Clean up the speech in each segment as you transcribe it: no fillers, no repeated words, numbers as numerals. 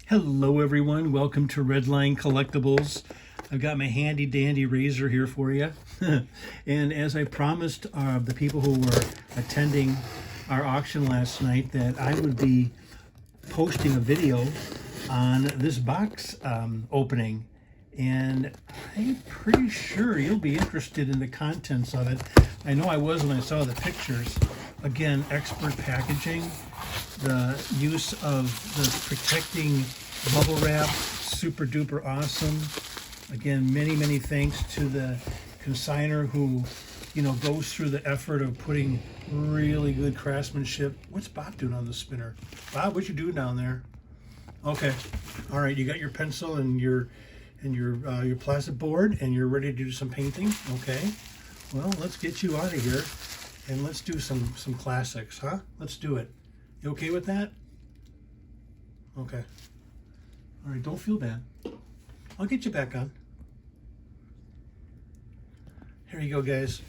Hello everyone, welcome to Redline Collectibles. I've got my handy dandy razor here for you. And as I promised the people who were attending our auction last night that I would be posting a video on this box opening. And I'm pretty sure you'll be interested in the contents of it. I know I was when I saw the pictures. Again, expert packaging. The use of the protecting bubble wrap, super duper awesome. Again, many thanks to the consigner who, goes through the effort of putting really good craftsmanship. What's Bob doing on the spinner? Bob, what you doing down there? Okay, all right. You got your pencil and your plastic board, and you're ready to do some painting. Okay, well, let's get you out of here, and let's do some classics, huh? Let's do it. You okay with that? Okay. All right, don't feel bad. I'll get you back on. Here you go, guys.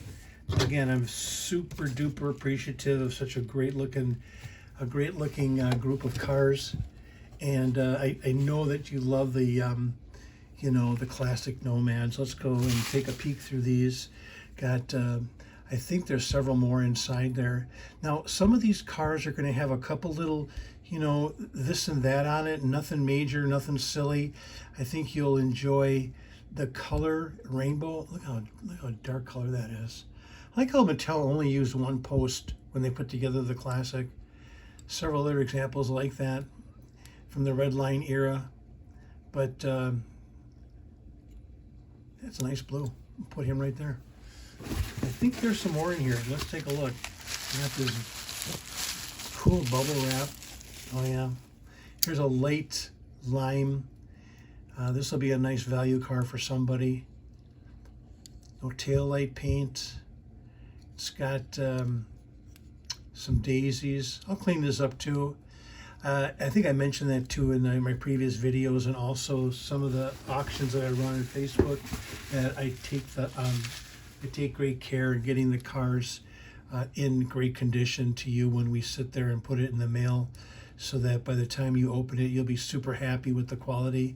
Again, I'm super duper appreciative of such a great looking group of cars, and I know that you love the the classic Nomads. Let's go and take a peek through these. Got I think there's several more inside there. Now, some of these cars are going to have a couple little, this and that on it. Nothing major, nothing silly. I think you'll enjoy the color rainbow. Look how dark color that is. I like how Mattel only used one post when they put together the classic. Several other examples like that from the Redline era. But that's a nice blue. Put him right there. I think there's some more in here. Let's take a look. Got this cool bubble wrap. Oh yeah. Here's a light lime. This will be a nice value car for somebody. No tail light paint. It's got some daisies. I'll clean this up too. I think I mentioned that too in my previous videos, and also some of the auctions that I run on Facebook. That I take great care in getting the cars in great condition to you when we sit there and put it in the mail, so that by the time you open it, you'll be super happy with the quality.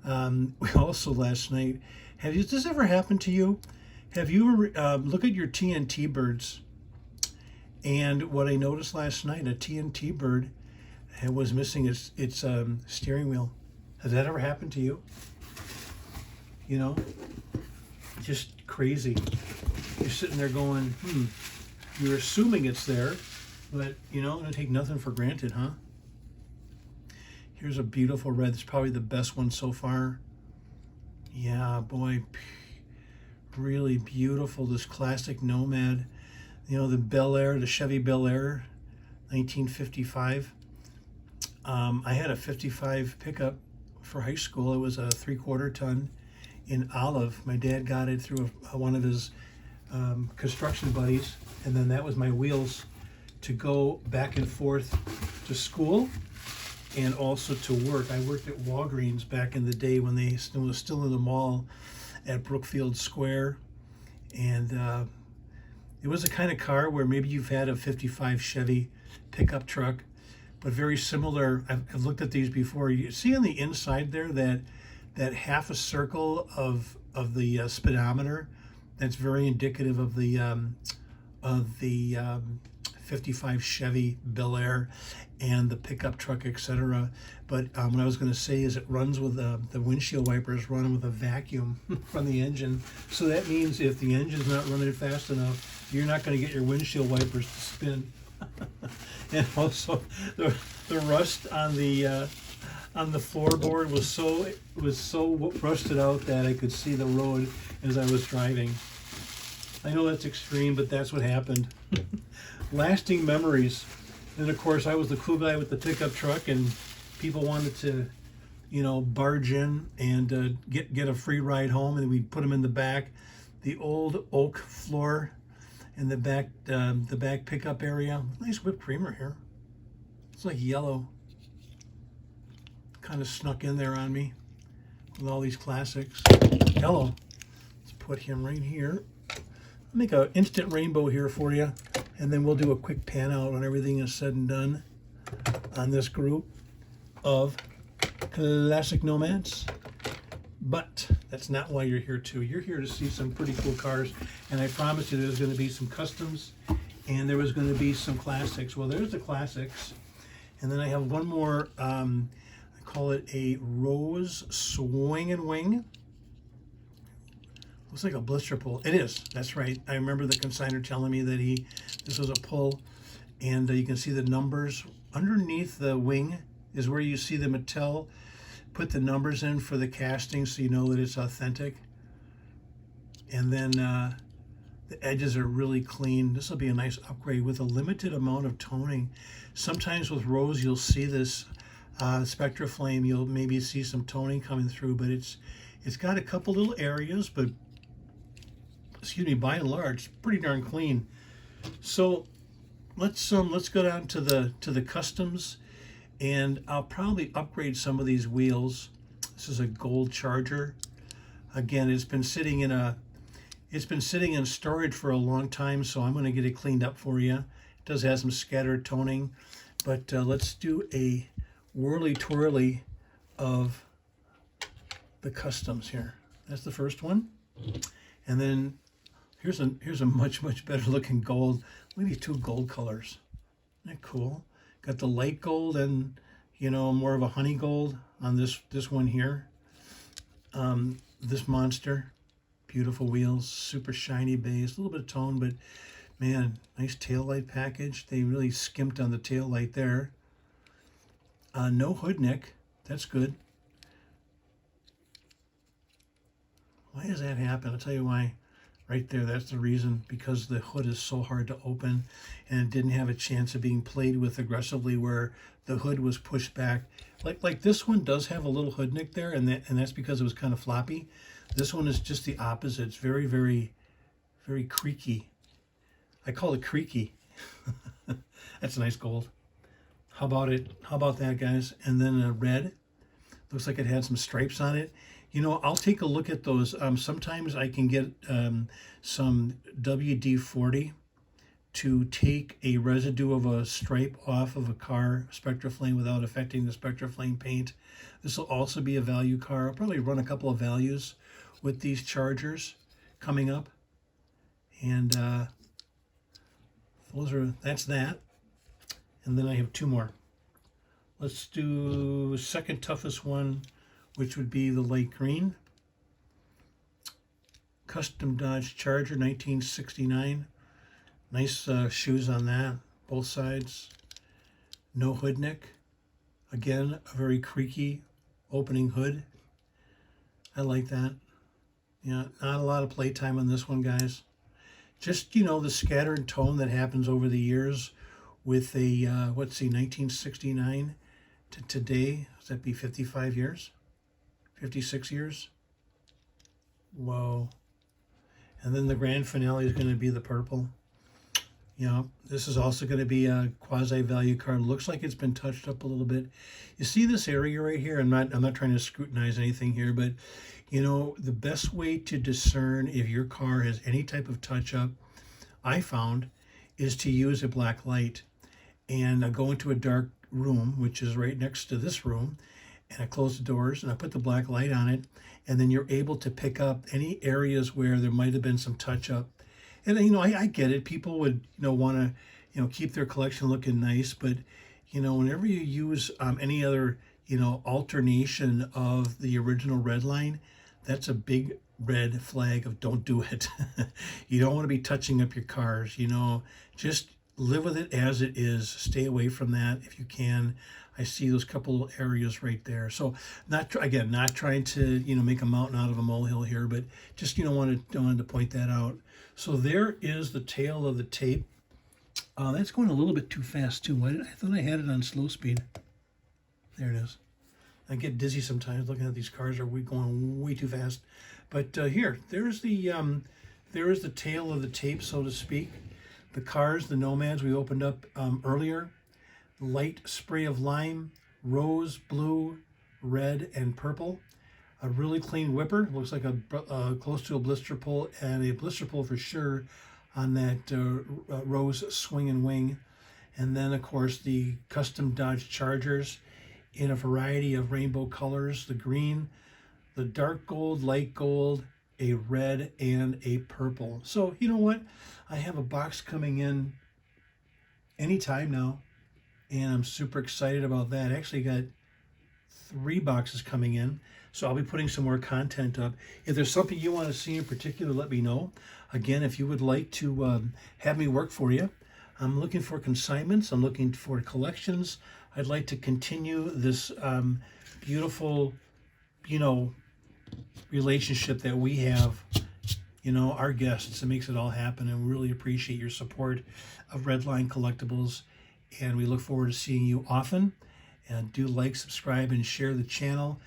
We also last night, has this ever happened to you? Have you ever look at your TNT birds? And what I noticed last night, a TNT bird was missing its steering wheel. Has that ever happened to you? Just crazy. You're sitting there going, you're assuming it's there, but don't take nothing for granted, huh? Here's a beautiful red. It's probably the best one so far. Yeah, boy, really beautiful. This classic Nomad, the Bel Air, the Chevy Bel Air, 1955. I had a 55 pickup for high school. It was a 3/4 ton in olive. My dad got it through one of his construction buddies, and then that was my wheels to go back and forth to school and also to work. I worked at Walgreens back in the day when they was still in the mall at Brookfield Square, and it was a kind of car where maybe you've had a 55 Chevy pickup truck, but very similar. I've looked at these before. You see on the inside there that half a circle of the speedometer. That's very indicative of the 55 Chevy Bel Air and the pickup truck, etc. But what I was going to say is it runs with the windshield wipers run with a vacuum from the engine. So that means if the engine's not running fast enough, you're not going to get your windshield wipers to spin. And also the rust on the floorboard was so rusted out that I could see the road as I was driving. I know that's extreme, but that's what happened. Lasting memories. And of course, I was the cool guy with the pickup truck, and people wanted to, barge in and get a free ride home, and we'd put them in the back. The old oak floor in the back pickup area. Nice whipped creamer here. It's like yellow. Kind of snuck in there on me with all these classics. Hello. Let's put him right here. I'll make an instant rainbow here for you, and then we'll do a quick pan out when everything is said and done on this group of classic Nomads. But that's not why you're here too. You're here to see some pretty cool cars, and I promised you there's going to be some customs and there was going to be some classics. Well, there's the classics, and then I have one more. I call it a Rose Swing and Wing. Looks like a blister pull. It is. That's right. I remember the consignor telling me that this was a pull, and you can see the numbers underneath the wing is where you see the Mattel put the numbers in for the casting, so you know that it's authentic. And then the edges are really clean. This will be a nice upgrade with a limited amount of toning. Sometimes with Rose, you'll see this Spectra Flame. You'll maybe see some toning coming through, but it's got a couple little areas, but excuse me, by and large, pretty darn clean. So let's go down to the customs, and I'll probably upgrade some of these wheels. This is a gold Charger. Again, it's been sitting in storage for a long time, so I'm going to get it cleaned up for you. It does have some scattered toning, but let's do a whirly-twirly of the customs here. That's the first one, and then here's a much better looking gold. Maybe two gold colors. Isn't that cool? Got the light gold and more of a honey gold on this one here. This monster, beautiful wheels, super shiny base, a little bit of tone, but man, nice tail light package. They really skimped on the tail light there. No hood neck. That's good. Why does that happen? I'll tell you why. Right there, that's the reason, because the hood is so hard to open and it didn't have a chance of being played with aggressively where the hood was pushed back. Like this one does have a little hood nick there, and that's because it was kind of floppy. This one is just the opposite. It's very, very, very creaky. I call it creaky. That's a nice gold. How about it? How about that, guys? And then a red. Looks like it had some stripes on it. I'll take a look at those. Sometimes I can get some WD-40 to take a residue of a stripe off of a car Spectra Flame without affecting the Spectra Flame paint. This will also be a value car. I'll probably run a couple of values with these Chargers coming up. And that's that. And then I have two more. Let's do second toughest one, which would be the light green. Custom Dodge Charger, 1969. Nice shoes on that, both sides. No hood neck. Again, a very creaky opening hood. I like that. Yeah, not a lot of playtime on this one, guys. Just, the scattered tone that happens over the years with a, 1969 to today. Does that be 55 years? 56 years? Whoa. And then the grand finale is going to be the purple. This is also going to be a quasi-value card. Looks like it's been touched up a little bit. You see this area right here? I'm not trying to scrutinize anything here, but the best way to discern if your car has any type of touch-up, I found, is to use a black light. And I go into a dark room, which is right next to this room, and I close the doors and I put the black light on it, and then you're able to pick up any areas where there might have been some touch-up. And I get it. People would want to keep their collection looking nice, but whenever you use any other alternation of the original Redline, that's a big red flag of don't do it. You don't want to be touching up your cars. Just live with it as it is. Stay away from that if you can. I see those couple areas right there. So not trying to make a mountain out of a molehill here, but just wanted to point that out. So there is the tail of the tape. That's going a little bit too fast too. I thought I had it on slow speed. There it is. I get dizzy sometimes looking at these cars. Are we going way too fast? But there is the tail of the tape, so to speak. The cars, the Nomads we opened up earlier. Light spray of lime, rose, blue, red, and purple. A really clean whipper. Looks like a close to a blister pull, and a blister pull for sure on that Rose Swing and Wing. And then, of course, the custom Dodge Chargers in a variety of rainbow colors: the green, the dark gold, light gold, a red, and a purple. So you know what? I have a box coming in anytime now, and I'm super excited about that. I actually got 3 boxes coming in, so I'll be putting some more content up. If there's something you want to see in particular, let me know. Again, if you would like to have me work for you, I'm looking for consignments. I'm looking for collections. I'd like to continue this beautiful, you know, relationship that we have, you know, our guests. It makes it all happen, and we really appreciate your support of Redline Collectibles, and we look forward to seeing you often. And do like, subscribe, and share the channel.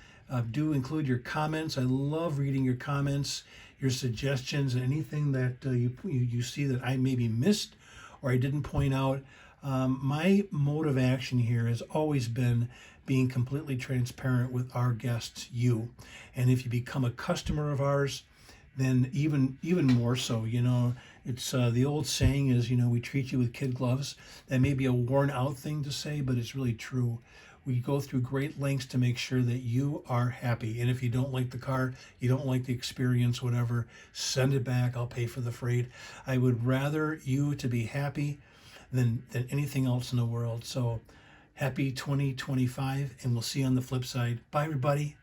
Do include your comments. I love reading your comments, your suggestions, and anything that you see that I maybe missed or I didn't point out. My mode of action here has always been being completely transparent with our guests, you. And if you become a customer of ours, then even more so. You know, it's the old saying is, you know, we treat you with kid gloves. That may be a worn out thing to say, but it's really true. We go through great lengths to make sure that you are happy. And if you don't like the car, you don't like the experience, whatever, send it back. I'll pay for the freight. I would rather you to be happy than anything else in the world. So happy 2025, and we'll see you on the flip side. Bye, everybody.